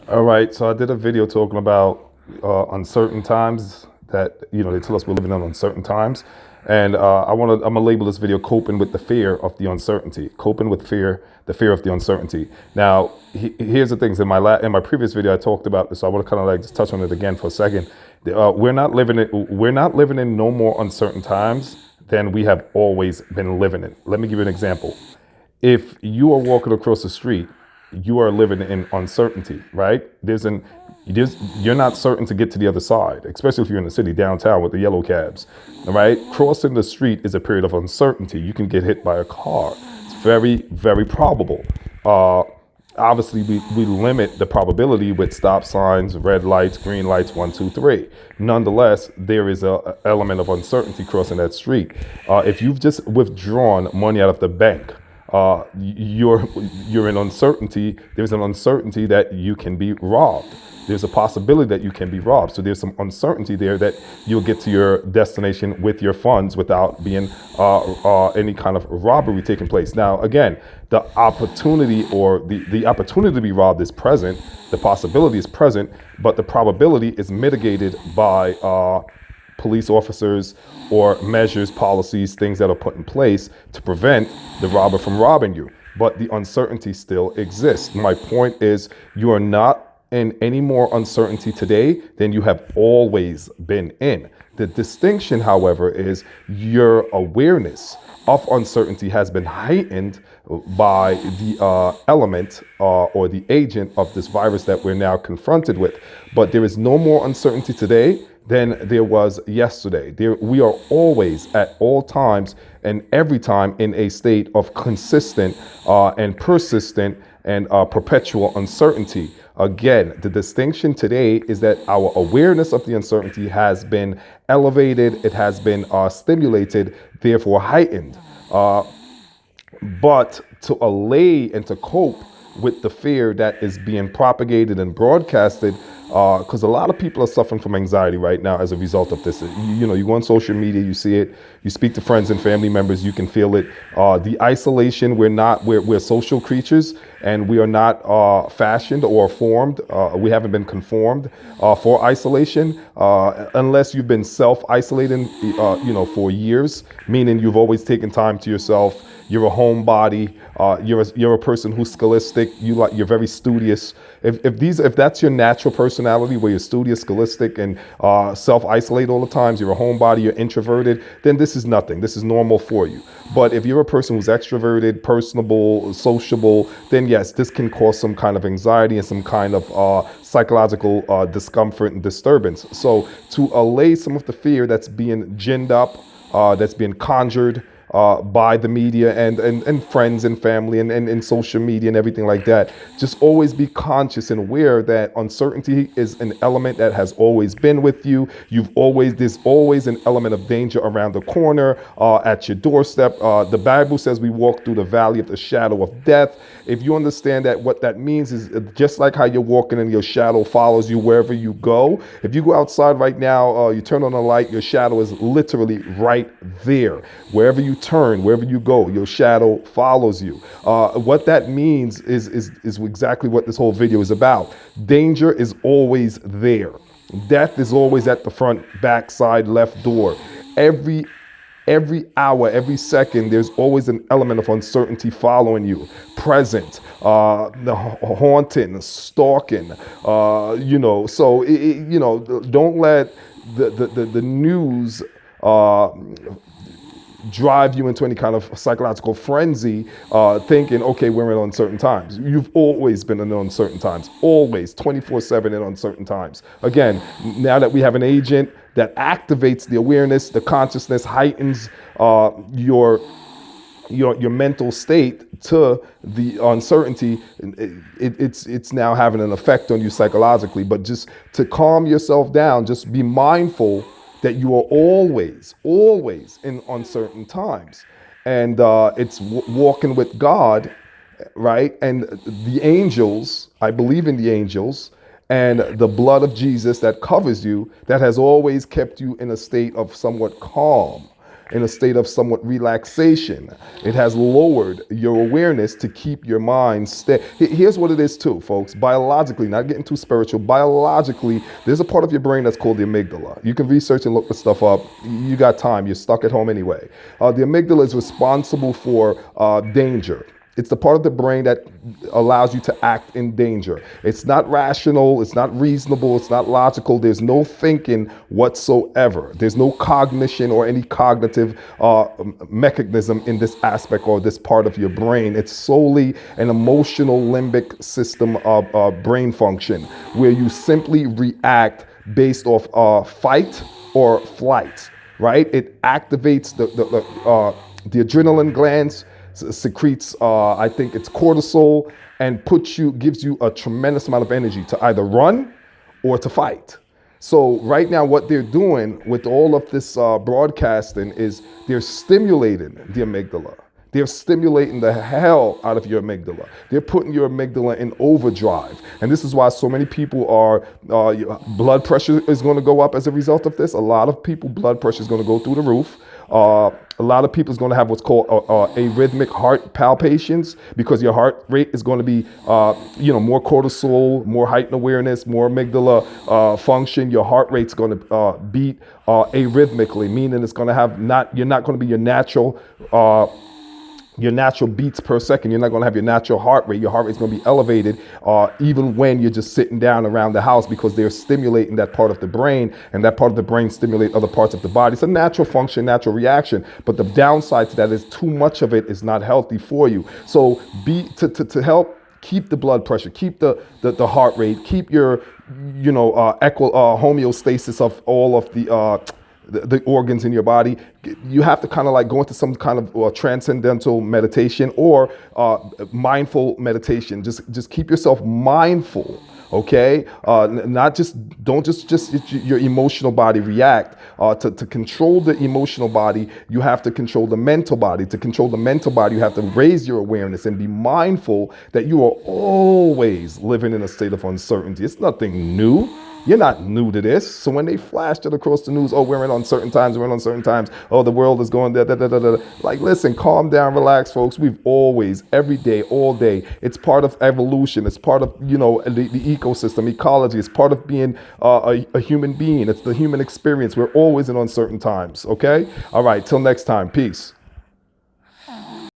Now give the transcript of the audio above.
All right, so I did a video talking about uncertain times that they tell us we're living in uncertain times, and I'm gonna label this video "Coping with the Fear of the Uncertainty." Coping with fear, the fear of the uncertainty. Now, here's the things in my previous video I talked about this, so I want to kind of like just touch on it again for a second. We're not living in no more uncertain times than we have always been living in. Let me give you an example. If you are walking across the street, you are living in uncertainty, right? You're not certain to get to the other side, especially if you're in the city downtown with the yellow cabs, all right? Crossing the street is a period of uncertainty. You can get hit by a car. It's very, very probable. Uh, Obviously, we limit the probability with stop signs, red lights, green lights, one, two, three. Nonetheless, there is a element of uncertainty crossing that street. If you've just withdrawn money out of the bank, you're in uncertainty. There's an uncertainty that you can be robbed. There's a possibility that you can be robbed. So there's some uncertainty there that you'll get to your destination with your funds without being any kind of robbery taking place. Now, again, the opportunity or the opportunity to be robbed is present. The possibility is present, but the probability is mitigated by police officers or measures, policies, things that are put in place to prevent the robber from robbing you. But the uncertainty still exists. My point is, you are not in any more uncertainty today than you have always been in. The distinction, however, is your awareness of uncertainty has been heightened by the element or the agent of this virus that we're now confronted with. But there is no more uncertainty today than there was yesterday. We are always, at all times and every time, in a state of consistent and persistent and perpetual uncertainty. Again, the distinction today is that our awareness of the uncertainty has been elevated, it has been stimulated, therefore heightened. But to allay and to cope with the fear that is being propagated and broadcasted, because a lot of people are suffering from anxiety right now as a result of this. You go on social media, you see it, you speak to friends and family members, you can feel it. The isolation, we're social creatures, and we are not fashioned or formed. We haven't been conformed for isolation unless you've been self-isolating, for years, meaning you've always taken time to yourself. You're a homebody. You're a person who's scholastic. You're very studious. If that's your natural personality, where you're studious, scholastic, and self-isolate all the times, you're a homebody, you're introverted, then this is nothing. This is normal for you. But if you're a person who's extroverted, personable, sociable, then yes, this can cause some kind of anxiety and some kind of psychological discomfort and disturbance. So to allay some of the fear that's being ginned up, that's being conjured by the media and friends and family and social media and everything like that. Just always be conscious and aware that uncertainty is an element that has always been with you. There's always an element of danger around the corner, at your doorstep. The Bible says we walk through the valley of the shadow of death. If you understand that, what that means is just like how you're walking and your shadow follows you wherever you go. If you go outside right now, you turn on a light, your shadow is literally right there. Wherever you turn, wherever you go, your shadow follows you. What that means is exactly what this whole video is about. Danger is always there. Death is always at the front, back, side, left door. Every hour, every second, there's always an element of uncertainty following you, present, the haunting, stalking, don't let the news drive you into any kind of psychological frenzy, thinking, okay, we're in uncertain times. You've always been in uncertain times, always, 24/7 in uncertain times. Again, now that we have an agent that activates the awareness, the consciousness, heightens your mental state to the uncertainty, it's now having an effect on you psychologically. But just to calm yourself down, just be mindful that you are always in uncertain times. And it's walking with God, right? And the angels, I believe in the angels, and the blood of Jesus that covers you, that has always kept you in a state of somewhat calm. in a state of somewhat relaxation. It has lowered your awareness to keep your mind steady. Here's what it is too, folks. Biologically, not getting too spiritual, biologically, there's a part of your brain that's called the amygdala. You can research and look this stuff up. You got time. You're stuck at home anyway. The amygdala is responsible for danger. It's the part of the brain that allows you to act in danger. It's not rational, it's not reasonable, it's not logical. There's no thinking whatsoever. There's no cognition or any cognitive mechanism in this aspect or this part of your brain. It's solely an emotional limbic system of brain function where you simply react based off fight or flight, right? It activates the adrenaline glands, secretes, I think it's cortisol, and gives you a tremendous amount of energy to either run or to fight. So right now, what they're doing with all of this broadcasting is they're stimulating the amygdala. They're stimulating the hell out of your amygdala. They're putting your amygdala in overdrive. And this is why so many people blood pressure is going to go up as a result of this. A lot of people, blood pressure is going to go through the roof. A lot of people is going to have what's called arrhythmic heart palpitations because your heart rate is going to be, more cortisol, more heightened awareness, more amygdala function. Your heart rate's going to beat arrhythmically, meaning it's going to have you're not going to be your natural beats per second. You're not going to have your natural heart rate. Your heart rate's going to be elevated even when you're just sitting down around the house because they're stimulating that part of the brain, and that part of the brain stimulates other parts of the body. It's a natural function, natural reaction, but the downside to that is too much of it is not healthy for you. So to help keep the blood pressure, keep the heart rate, keep your homeostasis of all of the organs in your body, you have to kind of like go into some kind of transcendental meditation or mindful meditation. Just keep yourself mindful, okay? Don't just your emotional body react. To control the emotional body, you have to control the mental body. To control the mental body, you have to raise your awareness and be mindful that you are always living in a state of uncertainty. It's nothing new. You're not new to this. So when they flashed it across the news, oh, we're in uncertain times, oh, the world is going da. Like, listen, calm down, relax, folks. We've always, every day, all day, it's part of evolution. It's part of, the ecosystem, ecology. It's part of being a human being. It's the human experience. We're always in uncertain times, okay? All right, till next time, peace.